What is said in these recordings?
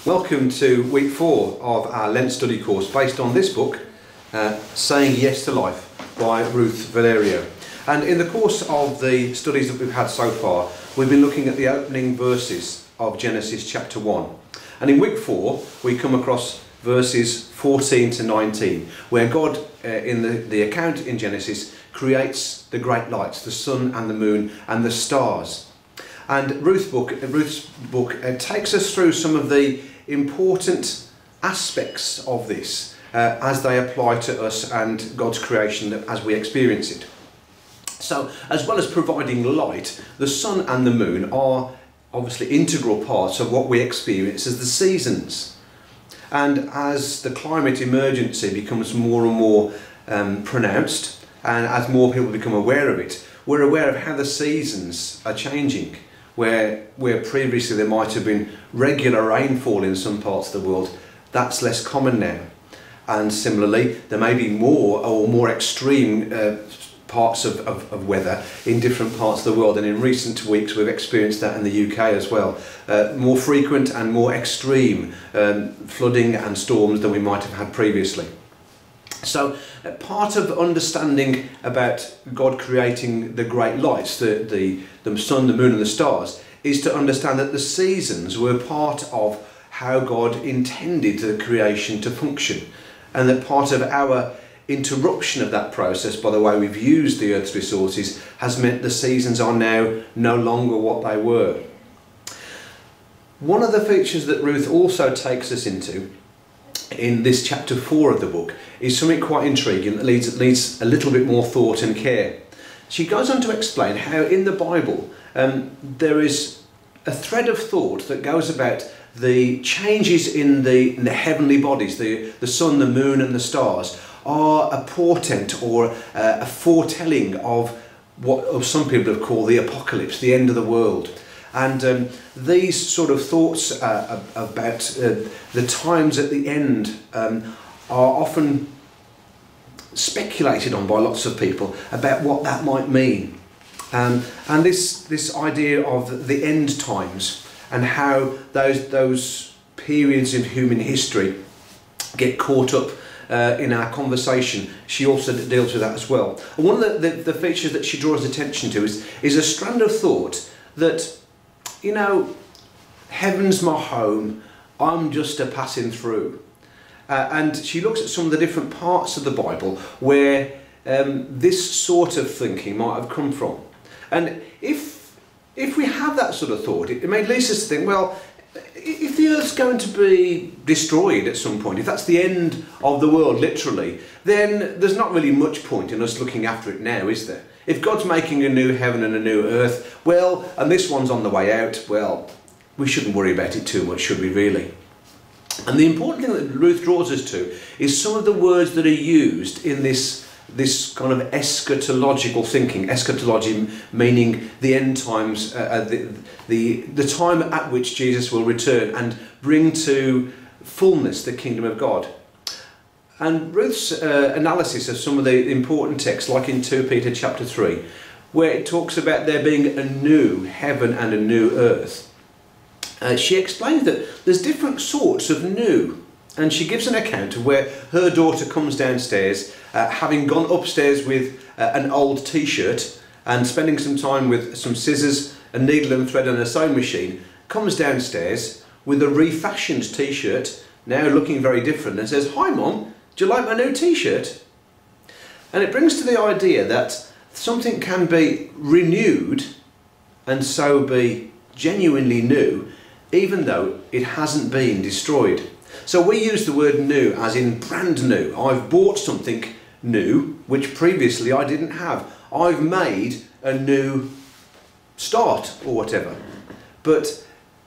Welcome to week 4 of our Lent study course based on this book, Saying Yes to Life by Ruth Valerio. And in the course of the studies that we've had so far, we've been looking at the opening verses of Genesis chapter 1. And in week 4, we come across verses 14 to 19, where God, in the account in Genesis, creates the great lights, the sun and the moon and the stars. And Ruth's book takes us through some of the important aspects of this as they apply to us and God's creation as we experience it. So, as well as providing light, the sun and the moon are obviously integral parts of what we experience as the seasons. And as the climate emergency becomes more and more pronounced, and as more people become aware of it, we're aware of how the seasons are changing. Where previously there might have been regular rainfall in some parts of the world, that's less common now. And similarly, there may be more extreme parts of weather in different parts of the world. And in recent weeks, we've experienced that in the UK as well. More frequent and more extreme flooding and storms than we might have had previously. So part of understanding about God creating the great lights, the sun, the moon and the stars, is to understand that the seasons were part of how God intended the creation to function, and that part of our interruption of that process by the way we've used the earth's resources has meant the seasons are now no longer what they were. One of the features that Ruth also takes us into in this chapter 4 of the book is something quite intriguing that needs a little bit more thought and care. She goes on to explain how in the Bible there is a thread of thought that goes about the changes in the heavenly bodies, the sun, the moon and the stars are a portent or a foretelling of what some people have called the apocalypse, the end of the world. And these sort of thoughts about the times at the end are often speculated on by lots of people about what that might mean. And this idea of the end times and how those periods in human history get caught up in our conversation, she also deals with that as well. And one of the features that she draws attention to is a strand of thought that, you know, heaven's my home, I'm just a passing through. And she looks at some of the different parts of the Bible where this sort of thinking might have come from. And if we have that sort of thought, it may lead us to think, well, if the earth's going to be destroyed at some point, if that's the end of the world literally, then there's not really much point in us looking after it now, is there? If God's making a new heaven and a new earth, well, and this one's on the way out, well, we shouldn't worry about it too much, should we really? And the important thing that Ruth draws us to is some of the words that are used in this kind of eschatological thinking. Eschatology meaning the end times, the time at which Jesus will return and bring to fullness the kingdom of God. And Ruth's analysis of some of the important texts, like in 2 Peter chapter 3, where it talks about there being a new heaven and a new earth, she explains that there's different sorts of new. And she gives an account of where her daughter comes downstairs, having gone upstairs with an old t-shirt and spending some time with some scissors, a needle and thread and a sewing machine, comes downstairs with a refashioned t-shirt, now looking very different, and says, "Hi Mum, do you like my new t-shirt?" And it brings to the idea that something can be renewed and so be genuinely new, even though it hasn't been destroyed. So we use the word new as in brand new. I've bought something new, which previously I didn't have. I've made a new start or whatever. But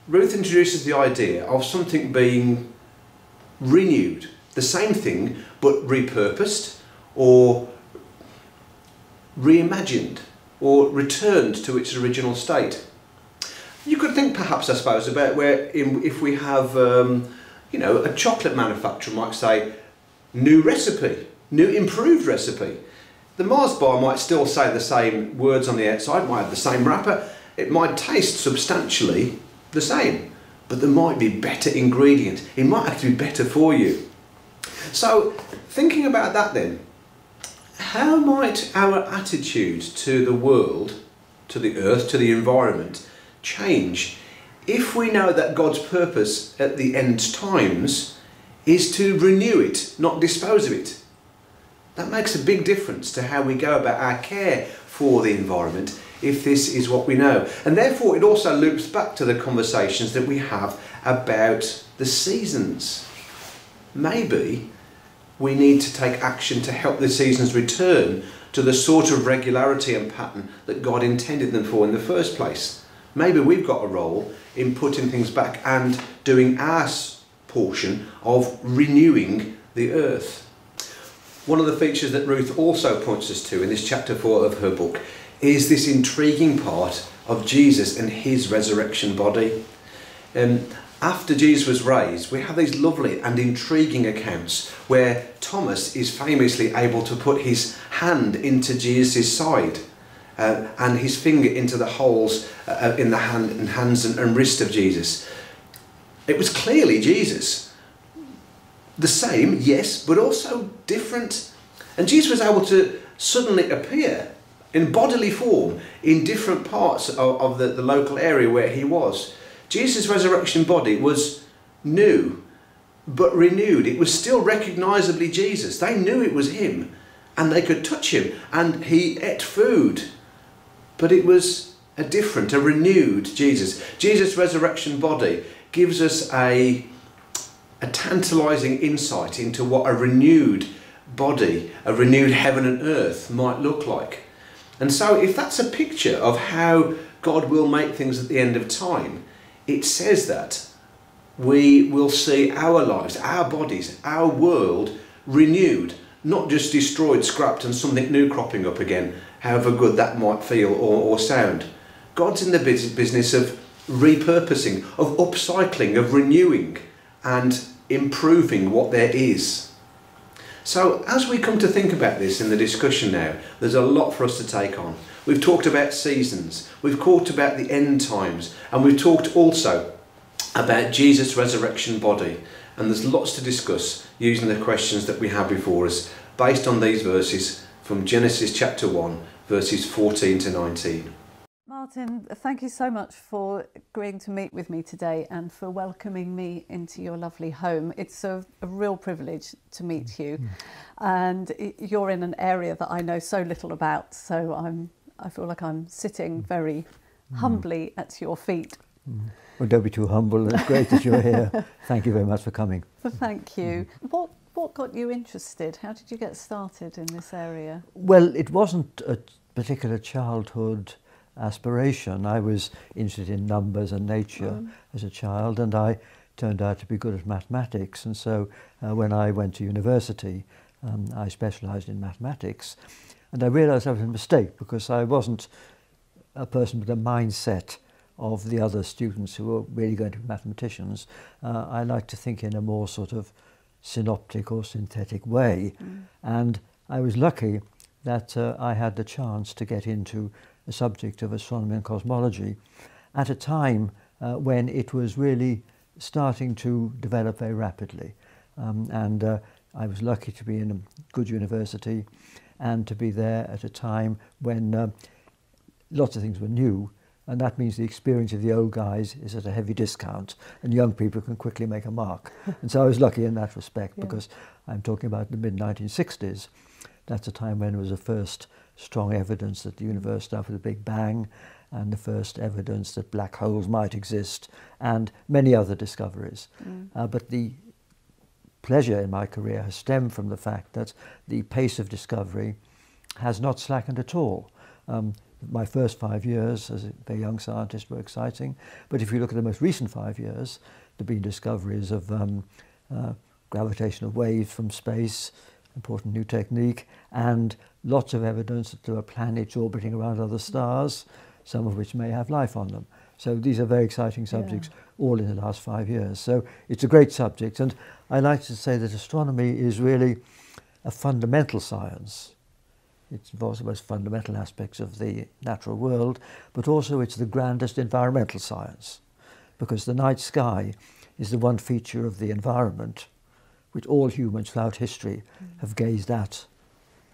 Ruth introduces the idea of something being renewed. The same thing, but repurposed or reimagined or returned to its original state. You could think perhaps, I suppose, about where if we have you know, a chocolate manufacturer might say, new recipe, new improved recipe. The Mars bar might still say the same words on the outside, might have the same wrapper, it might taste substantially the same, but there might be better ingredients. It might actually be better for you. So, thinking about that then, how might our attitude to the world, to the earth, to the environment change if we know that God's purpose at the end times is to renew it, not dispose of it? That makes a big difference to how we go about our care for the environment if this is what we know. And therefore it also loops back to the conversations that we have about the seasons. Maybe we need to take action to help the seasons return to the sort of regularity and pattern that God intended them for in the first place. Maybe we've got a role in putting things back and doing our portion of renewing the earth. One of the features that Ruth also points us to in this chapter 4 of her book is this intriguing part of Jesus and his resurrection body. After Jesus was raised, we have these lovely and intriguing accounts where Thomas is famously able to put his hand into Jesus' side and his finger into the holes in the hands and wrist of Jesus. It was clearly Jesus. The same, yes, but also different. And Jesus was able to suddenly appear in bodily form in different parts of the local area where he was. Jesus' resurrection body was new, but renewed. It was still recognisably Jesus. They knew it was him, and they could touch him, and he ate food. But it was a renewed Jesus. Jesus' resurrection body gives us a tantalising insight into what a renewed body, a renewed heaven and earth might look like. And so if that's a picture of how God will make things at the end of time, it says that we will see our lives, our bodies, our world renewed, not just destroyed, scrapped and something new cropping up again, however good that might feel or sound. God's in the business of repurposing, of upcycling, of renewing and improving what there is. So as we come to think about this in the discussion now, there's a lot for us to take on. We've talked about seasons, we've talked about the end times, and we've talked also about Jesus' resurrection body. And there's lots to discuss using the questions that we have before us based on these verses from Genesis chapter 1, verses 14 to 19. Martin, thank you so much for agreeing to meet with me today and for welcoming me into your lovely home. It's a real privilege to meet you, and you're in an area that I know so little about, so I feel like I'm sitting very humbly at your feet. Well, don't be too humble. It's great that you're here. Thank you very much for coming. Well, thank you. What got you interested? How did you get started in this area? Well, it wasn't a particular childhood aspiration. I was interested in numbers and nature as a child, and I turned out to be good at mathematics. And so when I went to university, I specialised in mathematics. And I realised that was a mistake because I wasn't a person with a mindset of the other students who were really going to be mathematicians. I like to think in a more sort of synoptic or synthetic way. And I was lucky that I had the chance to get into the subject of astronomy and cosmology at a time when it was really starting to develop very rapidly. I was lucky to be in a good university and to be there at a time when lots of things were new, and that means the experience of the old guys is at a heavy discount and young people can quickly make a mark. And so I was lucky in that respect because I'm talking about the mid-1960s. That's a time when there was the first strong evidence that the universe started with a Big Bang, and the first evidence that black holes might exist, and many other discoveries. But the pleasure in my career has stemmed from the fact that the pace of discovery has not slackened at all. My first 5 years as a very young scientist were exciting, but if you look at the most recent 5 years, there have been discoveries of gravitational waves from space, important new technique, and lots of evidence that there are planets orbiting around other stars, some of which may have life on them. So these are very exciting subjects, all in the last 5 years. So it's a great subject, and I like to say that astronomy is really a fundamental science. It involves the most fundamental aspects of the natural world, but also it's the grandest environmental science. because the night sky is the one feature of the environment which all humans throughout history have gazed at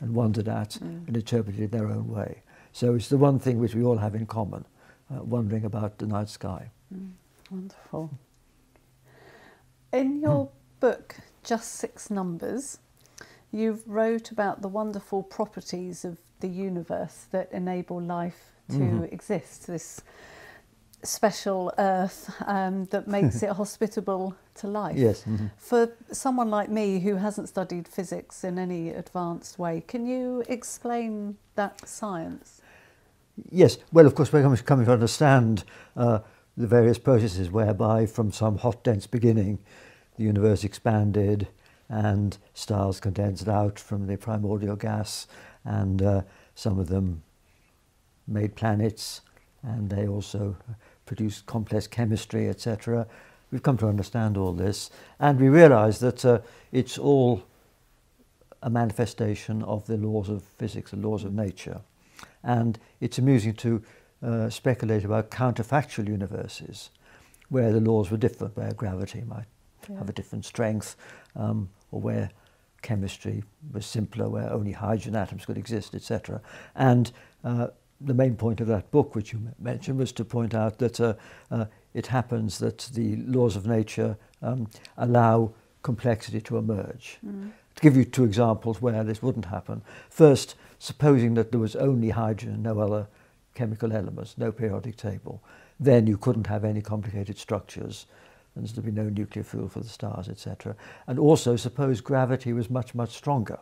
and wondered at and interpreted in their own way. So it's the one thing which we all have in common, wondering about the night sky. Wonderful. In your book, Just Six Numbers, you've wrote about the wonderful properties of the universe that enable life to exist, this special earth that makes it hospitable to life. Yes. For someone like me who hasn't studied physics in any advanced way, can you explain that science? Yes. Well, of course, we're coming to understand the various processes whereby from some hot, dense beginning, the universe expanded and stars condensed out from the primordial gas, and some of them made planets, and they also produced complex chemistry, etc. We've come to understand all this, and we realise that it's all a manifestation of the laws of physics, the laws of nature. And it's amusing to speculate about counterfactual universes where the laws were different, where gravity might have a different strength, or where chemistry was simpler, where only hydrogen atoms could exist, etc. And the main point of that book, which you mentioned, was to point out that it happens that the laws of nature allow complexity to emerge. To give you two examples where this wouldn't happen. First, supposing that there was only hydrogen, no other chemical elements, no periodic table, then you couldn't have any complicated structures, and there'd be no nuclear fuel for the stars, etc. And also, suppose gravity was much, much stronger.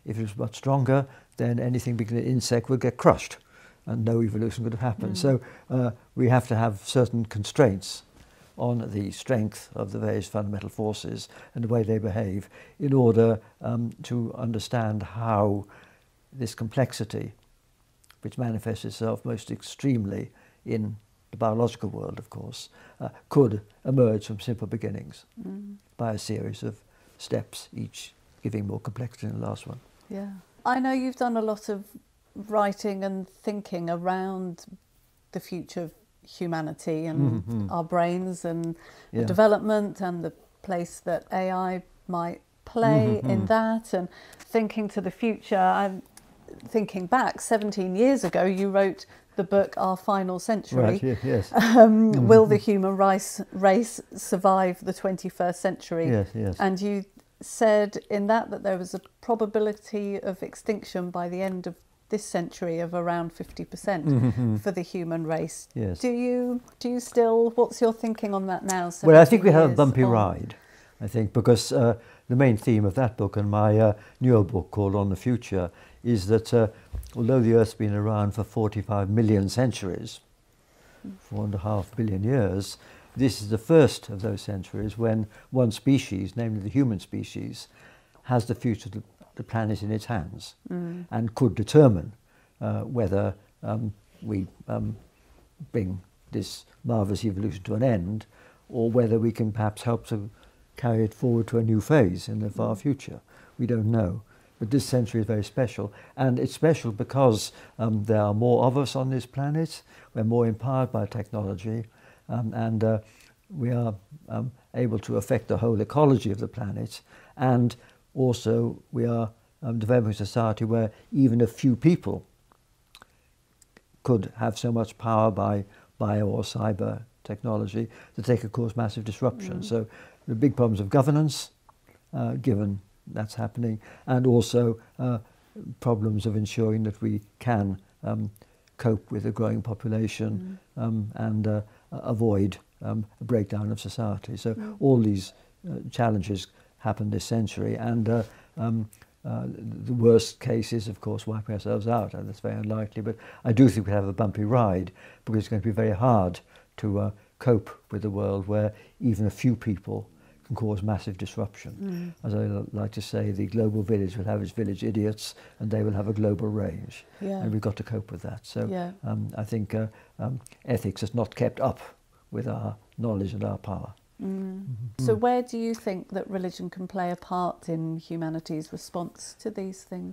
If it was much stronger, then anything bigger than an insect would get crushed, and no evolution would have happened. So we have to have certain constraints on the strength of the various fundamental forces and the way they behave in order to understand how this complexity, which manifests itself most extremely in the biological world, of course, could emerge from simple beginnings by a series of steps, each giving more complexity than the last one. Yeah. I know you've done a lot of writing and thinking around the future of humanity and our brains and the development and the place that AI might play in that, and thinking to the future. I'm thinking back 17 years ago, you wrote the book Our Final Century. Right, yes. Will the human race survive the 21st century? Yes, yes. And you said in that there was a probability of extinction by the end of this century of around 50% for the human race. Yes. Do you still, what's your thinking on that now? Well, I think we have a bumpy on? ride, I think, because the main theme of that book and my newer book called On the Future is that although the Earth's been around for 45 million centuries, 4.5 billion years, this is the first of those centuries when one species, namely the human species, has the future of the planet in its hands and could determine whether we bring this marvellous evolution to an end, or whether we can perhaps help to carry it forward to a new phase in the far future. We don't know. But this century is very special, and it's special because there are more of us on this planet, we're more empowered by technology, and we are able to affect the whole ecology of the planet, and also we are developing a society where even a few people could have so much power by bio or cyber technology that they could cause massive disruption. So the big problems of governance, given that's happening, and also problems of ensuring that we can cope with a growing population and avoid a breakdown of society. So all these challenges happen this century, and the worst case is, of course, wiping ourselves out, and that's very unlikely. But I do think we have a bumpy ride, because it's going to be very hard to cope with a world where even a few people can cause massive disruption. As I like to say, the global village will have its village idiots, and they will have a global range. And we've got to cope with that. So I think ethics has not kept up with our knowledge and our power. So where do you think that religion can play a part in humanity's response to these things?